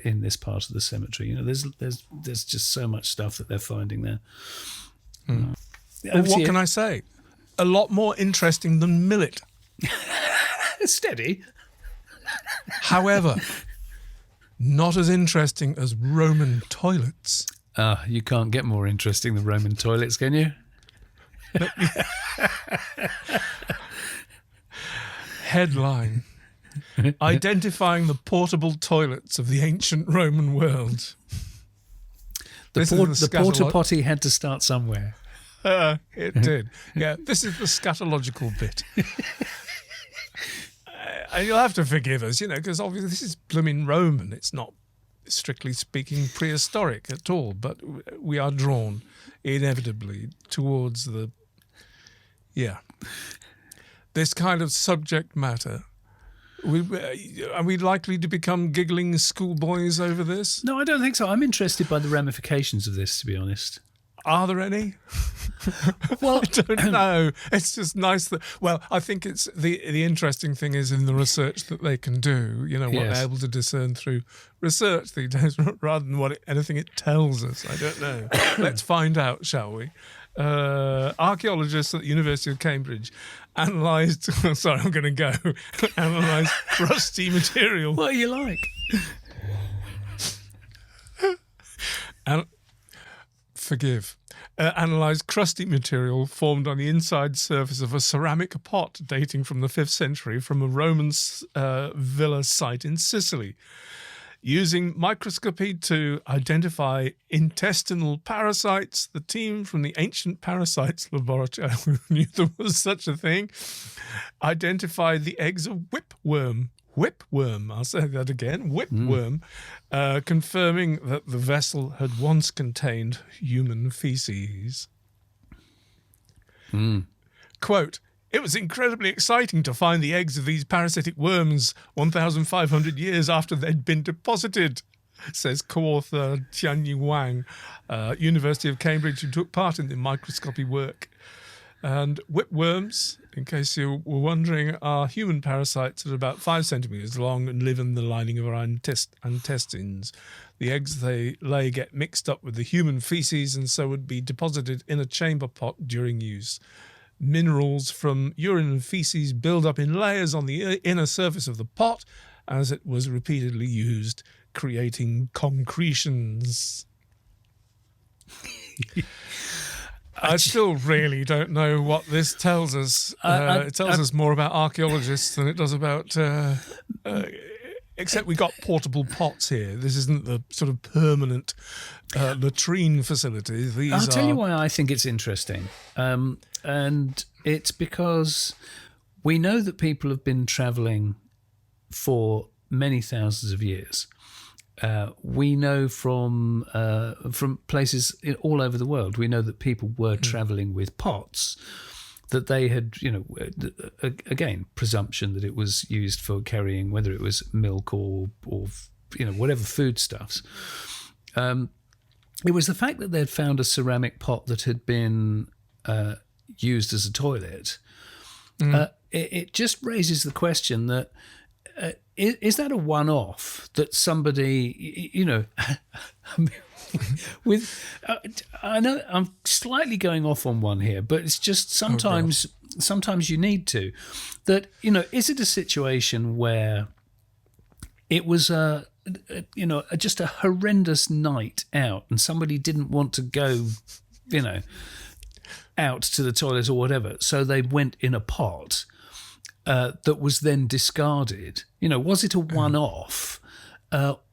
in this part of the cemetery. You know, there's just so much stuff that they're finding there. Well, what can I say? A lot more interesting than millet. Steady. However, not as interesting as Roman toilets. You can't get more interesting than Roman toilets, can you? Headline: Identifying the portable toilets of the ancient Roman world. The porta potty had to start somewhere. It did. Yeah, this is the scatological bit. And you'll have to forgive us, because obviously this is blooming Roman. It's not, strictly speaking, prehistoric at all. But we are drawn inevitably towards this kind of subject matter. Are we likely to become giggling schoolboys over this? No, I don't think so. I'm interested by the ramifications of this, to be honest. Are there any? Well, I don't know. It's just nice that. Well, I think it's the interesting thing is in the research that they can do. What they're able to discern through research these days, rather than anything it tells us. I don't know. Let's find out, shall we? Archaeologists at the University of Cambridge analysed. Sorry, I'm going to go. Analysed crusty material. What are you like? Forgive. Analysed crusty material formed on the inside surface of a ceramic pot dating from the 5th century from a Roman villa site in Sicily. Using microscopy to identify intestinal parasites, the team from the Ancient Parasites Laboratory, who knew there was such a thing, identified the eggs of whipworm. I'll say that again, whipworm, confirming that the vessel had once contained human feces. Quote, "It was incredibly exciting to find the eggs of these parasitic worms 1,500 years after they'd been deposited," says co-author Tianyi Wang, University of Cambridge, who took part in the microscopy work. And whipworms, in case you were wondering, are human parasites that are about 5 centimetres long and live in the lining of our intestines. The eggs they lay get mixed up with the human feces and so would be deposited in a chamber pot during use. Minerals from urine and feces build up in layers on the inner surface of the pot as it was repeatedly used, creating concretions. I still really don't know what this tells us. It tells us more about archaeologists than it does about... except we got portable pots here. This isn't the sort of permanent latrine facility. I'll tell you why I think it's interesting. And it's because we know that people have been travelling for many thousands of years. We know from places all over the world, we know that people were travelling with pots, that they had, again, presumption that it was used for carrying, whether it was milk or whatever foodstuffs. It was the fact that they'd found a ceramic pot that had been used as a toilet. It just raises the question that is that a one-off that somebody, with I know I'm slightly going off on one here, but it's just sometimes you need to. That, is it a situation where it was just a horrendous night out and somebody didn't want to go, out to the toilet or whatever, so they went in a pot that was then discarded? Was it a one-off?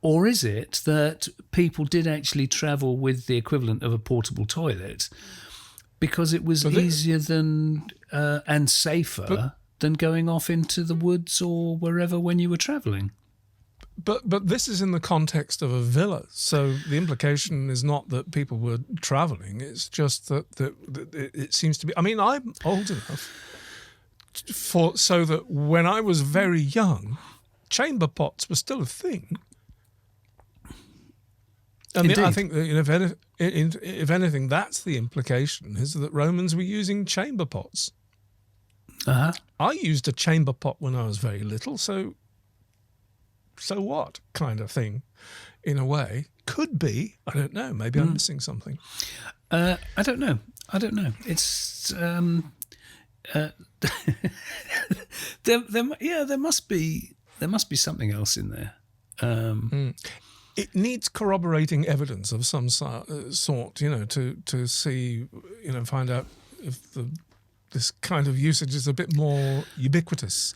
Or is it that people did actually travel with the equivalent of a portable toilet because it was easier and safer than going off into the woods or wherever when you were travelling? But this is in the context of a villa, so the implication is not that people were travelling. It's just that it seems to be. I mean, I'm old enough so that when I was very young, chamber pots were still a thing. I mean, I Indeed. think that, if anything, that's the implication, is that Romans were using chamber pots. Uh-huh. I used a chamber pot when I was very little, so what kind of thing, in a way. Could be. I don't know. Maybe I'm missing something. I don't know. It's there must be something else in there. It needs corroborating evidence of some sort, to see, find out if this kind of usage is a bit more ubiquitous.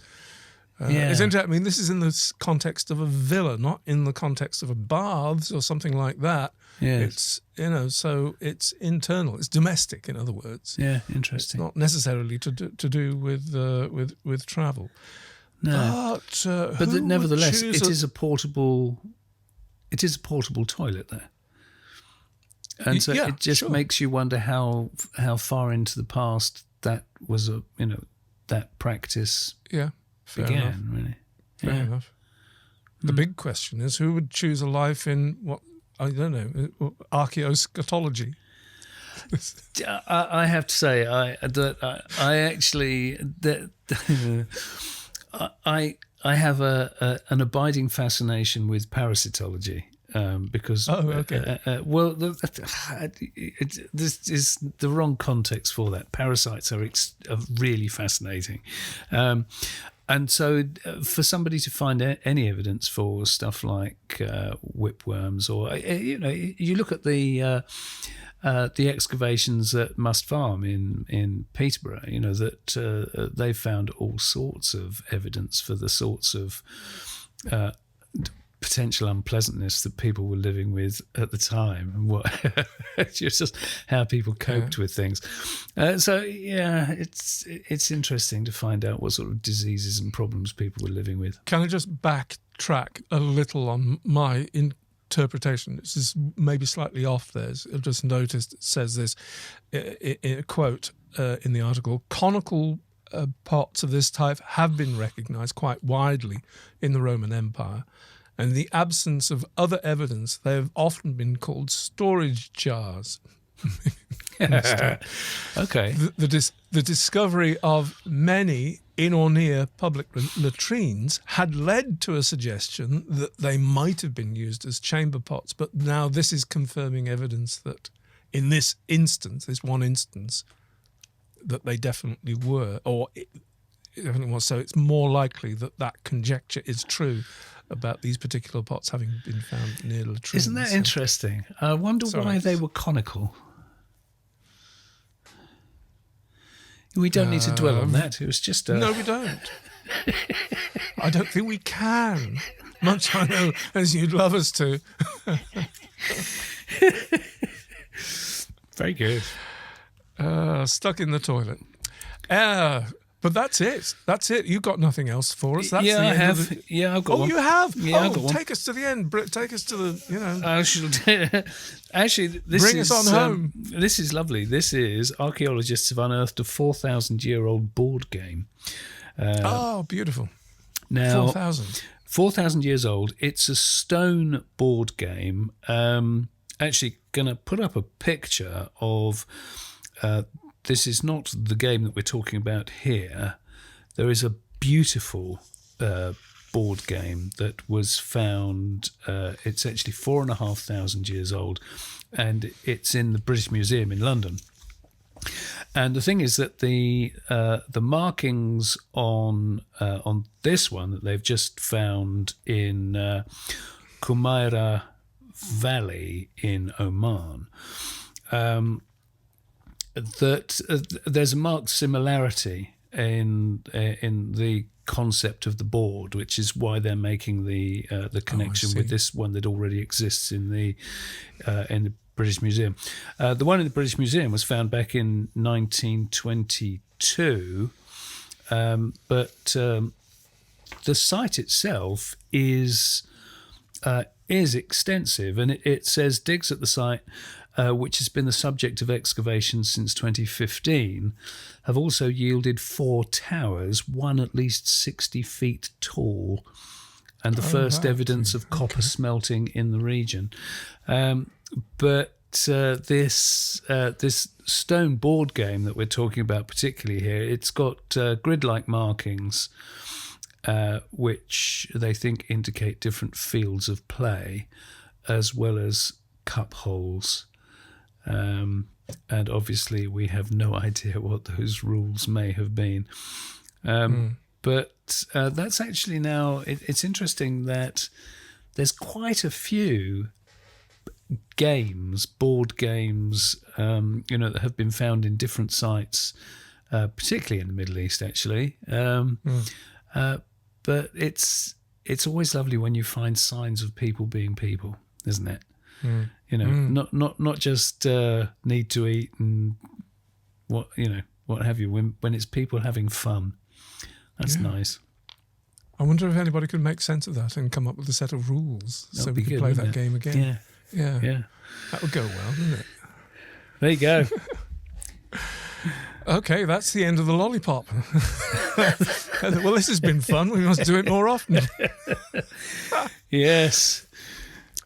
It's interesting. I mean, this is in the context of a villa, not in the context of a baths or something like that. Yes. It's so it's internal. It's domestic, in other words. Yeah, interesting. It's not necessarily to do with travel. No, but nevertheless, it is a portable. It is a portable toilet there, and so it just makes you wonder how far into the past that was that practice. Yeah. Fair began, enough. really. Fair enough. The big question is, who would choose a life in what, I don't know, archaeoschatology? I have to say, I have an abiding fascination with parasitology. Because this is the wrong context for that. Parasites are really fascinating, and so for somebody to find any evidence for stuff like whipworms, or you look at the excavations at Must Farm in Peterborough, that they found all sorts of evidence for the sorts of potential unpleasantness that people were living with at the time, and what just how people coped with things. It's interesting to find out what sort of diseases and problems people were living with. Can I just backtrack a little on my interpretation? This is maybe slightly off theirs. I've just noticed it says this in a quote in the article: conical pots of this type have been recognised quite widely in the Roman Empire. And in the absence of other evidence, they have often been called storage jars. Okay. The discovery of many in or near public latrines had led to a suggestion that they might have been used as chamber pots, but now this is confirming evidence that in this one instance, that they definitely were, or it definitely was. So it's more likely that conjecture is true about these particular pots having been found near latrines. Isn't that interesting? I wonder why they were conical. We don't need to dwell on that. It was just No, we don't. I don't think we can. Much I know as you'd love us to. Very good. Stuck in the toilet. But that's it. That's it. You've got nothing else for us. That's I have. I've got one. Oh, you have? Yeah, I've got one. Take us to the end. Take us to the, Actually, this bring us on home. This is lovely. This is archaeologists have unearthed a 4,000-year-old board game. Beautiful. Now, 4,000 years old. It's a stone board game. Actually, going to put up a picture of... this is not the game that we're talking about here. There is a beautiful board game that was found. It's actually 4,500 years old, and it's in the British Museum in London. And the thing is that the markings on this one that they've just found in Kumaira Valley in Oman. That there's a marked similarity in the concept of the board, which is why they're making the connection with this one that already exists in the British Museum. The one in the British Museum was found back in 1922, but the site itself is extensive, and it says digs at the site, which has been the subject of excavations since 2015, have also yielded 4 towers, one at least 60 feet tall, and the first right. evidence of copper smelting in the region. But this stone board game that we're talking about particularly here, it's got grid-like markings which they think indicate different fields of play as well as cup holes. And obviously we have no idea what those rules may have been. But that's actually now, it's interesting that there's quite a few games, board games, that have been found in different sites, particularly in the Middle East, actually. But it's always lovely when you find signs of people being people, isn't it? Not just need to eat and what have you. When it's people having fun, that's nice. I wonder if anybody could make sense of that and come up with a set of rules so we could play that game again. Yeah. That would go well, wouldn't it? There you go. Okay, that's the end of the lollipop. Well, this has been fun. We must do it more often. Yes.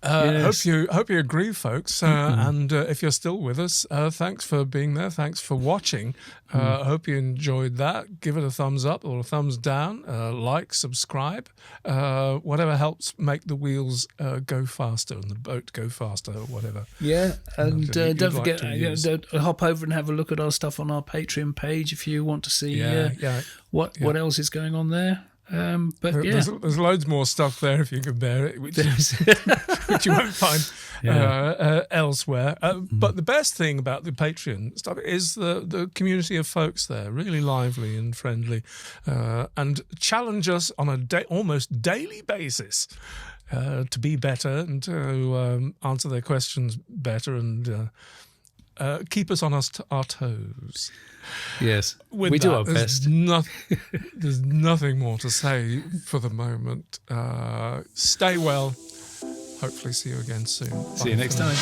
Hope you agree, folks. And if you're still with us, thanks for being there. Thanks for watching. Hope you enjoyed that. Give it a thumbs up or a thumbs down. Like, subscribe. Whatever helps make the wheels go faster and the boat go faster or whatever. Yeah, and don't forget, like hop over and have a look at our stuff on our Patreon page if you want to see what else is going on there. There's loads more stuff there if you can bear it, which you won't find elsewhere. But the best thing about the Patreon stuff is the community of folks there, really lively and friendly, and challenge us on a almost daily basis to be better and to answer their questions better and keep us on our toes. Yes, we do our best. There's nothing more to say for the moment. Stay well. Hopefully see you again soon. See you next time.